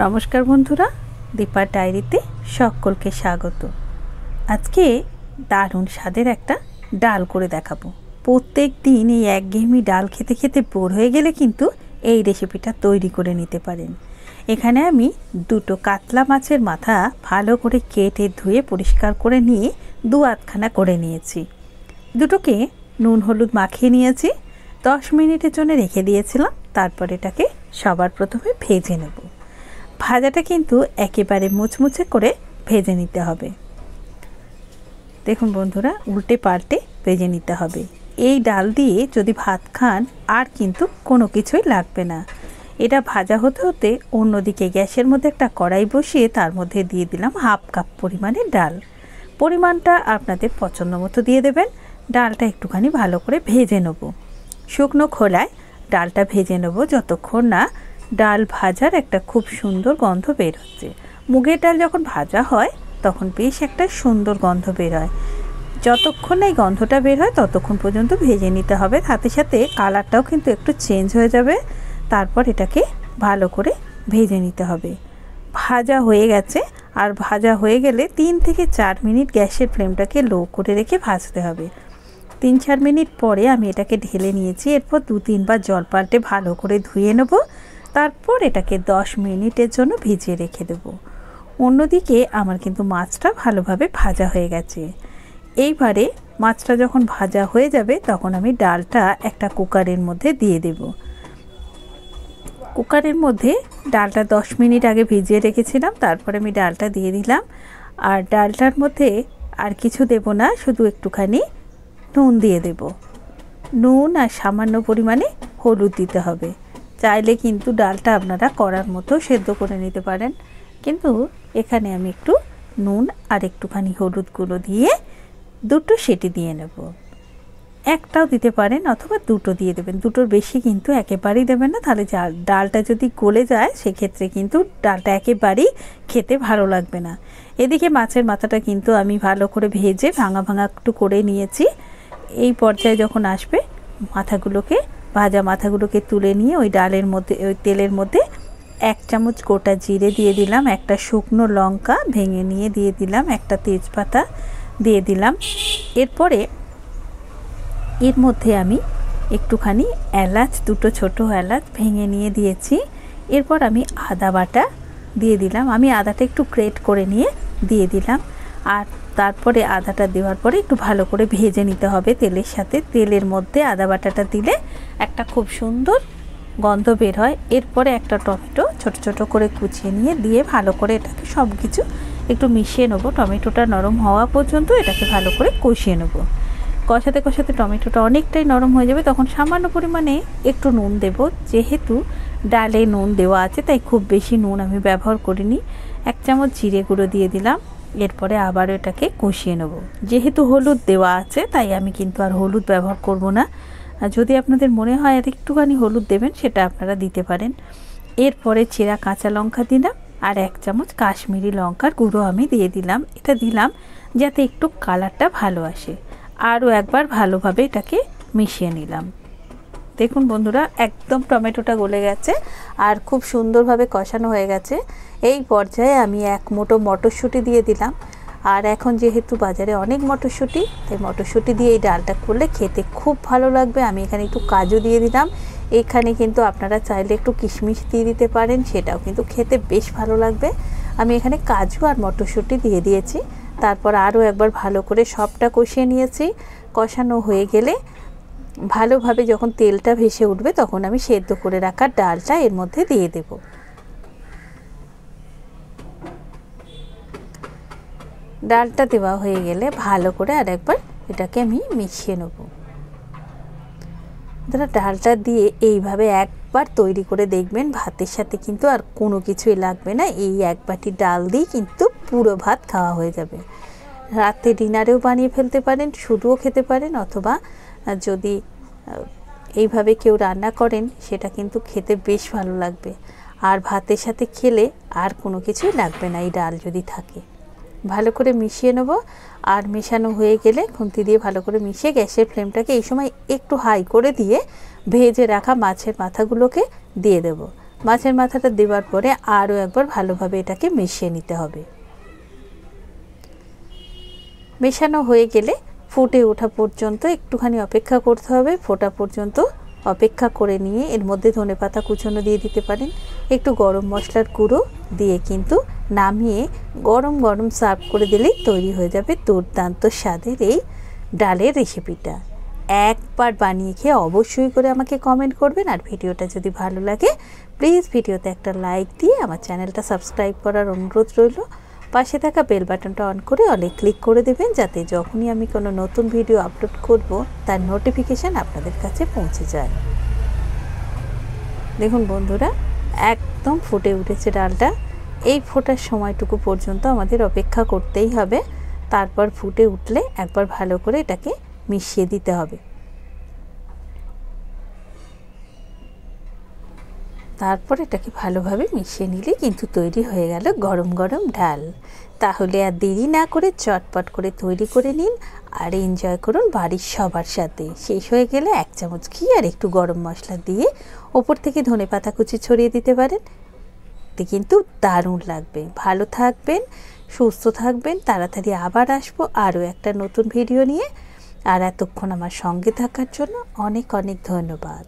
নমস্কার বন্ধুরা, দীপার ডায়েরিতে সকলকে স্বাগত। আজকে দারুণ স্বাদের একটা ডাল করে দেখাবো। প্রত্যেক দিন এই একঘেয়েমি ডাল খেতে খেতে বোর হয়ে গেলে কিন্তু এই রেসিপিটা তৈরি করে নিতে পারেন। এখানে আমি দুটো কাতলা মাছের মাথা ভালো করে কেটে ধুয়ে পরিষ্কার করে নিয়ে দু আধখানা করে নিয়েছি। দুটোকে নুন হলুদ মাখিয়ে নিয়েছি, 10 মিনিটের জন্য রেখে দিয়েছিলাম। তারপর এটাকে সবার প্রথমে ভেজে নেব। ভাজাটা কিন্তু একেবারে মুচমুচে করে ভেজে নিতে হবে। দেখুন বন্ধুরা, উল্টে পাল্টে ভেজে নিতে হবে। এই ডাল দিয়ে যদি ভাত খান আর কিন্তু কোনো কিছুই লাগবে না। এটা ভাজা হতে হতে অন্যদিকে গ্যাসের মধ্যে একটা কড়াই বসিয়ে তার মধ্যে দিয়ে দিলাম 1/2 কাপ পরিমাণের ডাল। পরিমাণটা আপনাদের পছন্দ মতো দিয়ে দেবেন। ডালটা একটুখানি ভালো করে ভেজে নেব। শুকনো খোলায় ডালটা ভেজে নেব যতক্ষণ না ডাল ভাজার একটা খুব সুন্দর গন্ধ বের হচ্ছে। মুগের ডাল যখন ভাজা হয় তখন বেশ একটা সুন্দর গন্ধ বের হয়। যতক্ষণ এই গন্ধটা বের হয় ততক্ষণ পর্যন্ত ভেজে নিতে হবে। সাথে সাথে কালারটাও কিন্তু একটু চেঞ্জ হয়ে যাবে। তারপর এটাকে ভালো করে ভেজে নিতে হবে। ভাজা হয়ে গেছে, আর ভাজা হয়ে গেলে 3 থেকে 4 মিনিট গ্যাসের ফ্লেমটাকে লো করে রেখে ভাজতে হবে। 3-4 মিনিট পরে আমি এটাকে ঢেলে নিয়েছি। এরপর 2-3 বার জল পাল্টে ভালো করে ধুয়ে নেব। তারপর এটাকে 10 মিনিটের জন্য ভিজিয়ে রেখে দেব। অন্যদিকে আমার কিন্তু মাছটা ভালোভাবে ভাজা হয়ে গেছে। এইবারে মাছটা যখন ভাজা হয়ে যাবে তখন আমি ডালটা একটা কুকারের মধ্যে দিয়ে দেব। কুকারের মধ্যে ডালটা 10 মিনিট আগে ভিজিয়ে রেখেছিলাম, তারপরে আমি ডালটা দিয়ে দিলাম। আর ডালটার মধ্যে আর কিছু দেব না, শুধু একটুখানি নুন দিয়ে দেব। নুন আর সামান্য পরিমাণে হলুদ দিতে হবে। চাইলে কিন্তু ডালটা আপনারা কড়ার মতো সেদ্ধ করে নিতে পারেন, কিন্তু এখানে আমি একটু নুন আর একটুখানি হলুদ গুঁড়ো দিয়ে 2টো সিটি দিয়ে নেব। একটাও দিতে পারেন অথবা 2টো দিয়ে দেবেন। 2টোর বেশি কিন্তু একেবারেই দেবেন না, তাহলে ডালটা যদি গলে যায় সেক্ষেত্রে কিন্তু ডালটা একেবারেই খেতে ভালো লাগবে না। এদিকে মাছের মাথাটা কিন্তু আমি ভালো করে ভেজে ভাঙা ভাঙা একটু করে নিয়েছি। এই পর্যায়ে যখন আসবে ভাজা মাথাগুলোকে তুলে নিয়ে ওই ডালের মধ্যে, ওই তেলের মধ্যে 1 চামচ গোটা জিরে দিয়ে দিলাম, একটা শুকনো লঙ্কা ভেঙে নিয়ে দিয়ে দিলাম, একটা তেজপাতা দিয়ে দিলাম। এরপরে এর মধ্যে আমি একটুখানি এলাচ, 2টো ছোটো এলাচ ভেঙে নিয়ে দিয়েছি। এরপর আমি আদা বাটা দিয়ে দিলাম। আমি আদাটা একটু গ্রেট করে নিয়ে দিয়ে দিলাম। আর তারপরে আদাটা দেওয়ার পরে একটু ভালো করে ভেজে নিতে হবে তেলের সাথে। তেলের মধ্যে আদা বাটাটা দিলে একটা খুব সুন্দর গন্ধ বের হয়। এরপরে একটা টমেটো ছোট ছোট করে কুচিয়ে নিয়ে দিয়ে ভালো করে এটাকে সব কিছু একটু মিশিয়ে নেবো। টমেটোটা নরম হওয়া পর্যন্ত এটাকে ভালো করে কষিয়ে নেবো। কষাতে কষাতে টমেটোটা অনেকটাই নরম হয়ে যাবে, তখন সামান্য পরিমাণে একটু নুন দেব। যেহেতু ডালে নুন দেওয়া আছে তাই খুব বেশি নুন আমি ব্যবহার করিনি। 1 চামচ জিরে গুঁড়ো দিয়ে দিলাম। এরপরে আবার এটাকে কষিয়ে নেব। যেহেতু হলুদ দেওয়া আছে তাই আমি কিন্তু আর হলুদ ব্যবহার করব না। আর যদি আপনাদের মনে হয় আর একটুখানি হলুদ দেবেন সেটা আপনারা দিতে পারেন। এরপরে চেরা কাঁচা লঙ্কা দিলাম আর 1 চামচ কাশ্মীরি লঙ্কার গুঁড়ো আমি দিয়ে দিলাম। এটা দিলাম যাতে একটু কালারটা ভালো আসে। আরও একবার ভালোভাবে এটাকে মিশিয়ে নিলাম। দেখুন বন্ধুরা, একদম টমেটোটা গলে গেছে আর খুব সুন্দরভাবে কষানো হয়ে গেছে। এই পর্যায়ে আমি 1 মুঠো মটরশুঁটি দিয়ে দিলাম। আর এখন যেহেতু বাজারে অনেক মটরশুঁটি, তাই মটরশুঁটি দিয়ে এই ডালটা করলে খেতে খুব ভালো লাগবে। আমি এখানে একটু কাজু দিয়ে দিলাম। এখানে কিন্তু আপনারা চাইলে একটু কিশমিশ দিয়ে দিতে পারেন, সেটাও কিন্তু খেতে বেশ ভালো লাগবে। আমি এখানে কাজু আর মটরশুঁটি দিয়ে দিয়েছি। তারপর আরও একবার ভালো করে সবটা কষিয়ে নিয়েছি। কষানো হয়ে গেলে ভালোভাবে যখন তেলটা ভেসে উঠবে তখন আমি সেদ্ধ করে রাখা ডালটা এর মধ্যে দিয়ে দেব। ডালটা দেওয়া হয়ে গেলে ভালো করে আর একবার এটাকে আমি মিশিয়ে নেব। ডালটা দিয়ে এইভাবে একবার তৈরি করে দেখবেন, ভাতের সাথে কিন্তু আর কোনো কিছুই লাগবে না। এই 1 বাটি ডাল দিয়ে কিন্তু পুরো ভাত খাওয়া হয়ে যাবে। রাতে ডিনারেও বানিয়ে ফেলতে পারেন, শুধুও খেতে পারেন, অথবা যদি এইভাবে কেউ রান্না করেন সেটা কিন্তু খেতে বেশ ভালো লাগবে। আর ভাতের সাথে খেলে আর কোনো কিছুই লাগবে না এই ডাল যদি থাকে। ভালো করে মিশিয়ে নেব। আর মেশানো হয়ে গেলে খুন্তি দিয়ে ভালো করে মিশিয়ে গ্যাসের ফ্লেমটাকে এই সময় একটু হাই করে দিয়ে ভেজে রাখা মাছের মাথাগুলোকে দিয়ে দেব। মাছের মাথাটা দেওয়ার পরে আরও একবার ভালোভাবে এটাকে মিশিয়ে নিতে হবে। মেশানো হয়ে গেলে ফুটে ওঠা পর্যন্ত একটুখানি অপেক্ষা করতে হবে। ফোটা পর্যন্ত অপেক্ষা করে নিয়ে এর মধ্যে ধনেপাতা কুচনো দিয়ে দিতে পারেন, একটু গরম মশলার গুঁড়ো দিয়ে কিন্তু নামিয়ে গরম গরম সার্ভ করে দিলেই তৈরি হয়ে যাবে দুর্দান্ত স্বাদের এই ডালের রেসিপিটা। একবার বানিয়ে খেয়ে অবশ্যই করে আমাকে কমেন্ট করবেন। আর ভিডিওটা যদি ভালো লাগে প্লিজ ভিডিওতে একটা লাইক দিয়ে আমার চ্যানেলটা সাবস্ক্রাইব করার অনুরোধ রইল। পাশে থাকা বেল বাটনটা অন করে অলে ক্লিক করে দেবেন, যাতে যখনই আমি কোনো নতুন ভিডিও আপলোড করব তার নোটিফিকেশান আপনাদের কাছে পৌঁছে যায়। দেখুন বন্ধুরা, একদম ফুটে উঠেছে ডালটা। এই ফোটার সময়টুকু পর্যন্ত আমাদের অপেক্ষা করতেই হবে। তারপর ফুটে উঠলে একবার ভালো করে এটাকে মিশিয়ে দিতে হবে। তারপর এটাকে ভালোভাবে মিশিয়ে নিলে কিন্তু তৈরি হয়ে গেল গরম গরম ডাল। তাহলে আর দেরি না করে চটপট করে তৈরি করে নিন আর এনজয় করুন বাড়ির সবার সাথে। শেষ হয়ে গেলে 1 চামচ ঘি আর একটু গরম মশলা দিয়ে ওপর থেকে ধনেপাতা কুচি ছড়িয়ে দিতে পারেন। এতে কিন্তু দারুণ লাগবে। ভালো থাকবেন, সুস্থ থাকবেন। তাড়াতাড়ি আবার আসবো আরও একটা নতুন ভিডিও নিয়ে। আর এতক্ষণ আমার সঙ্গে থাকার জন্য অনেক অনেক ধন্যবাদ।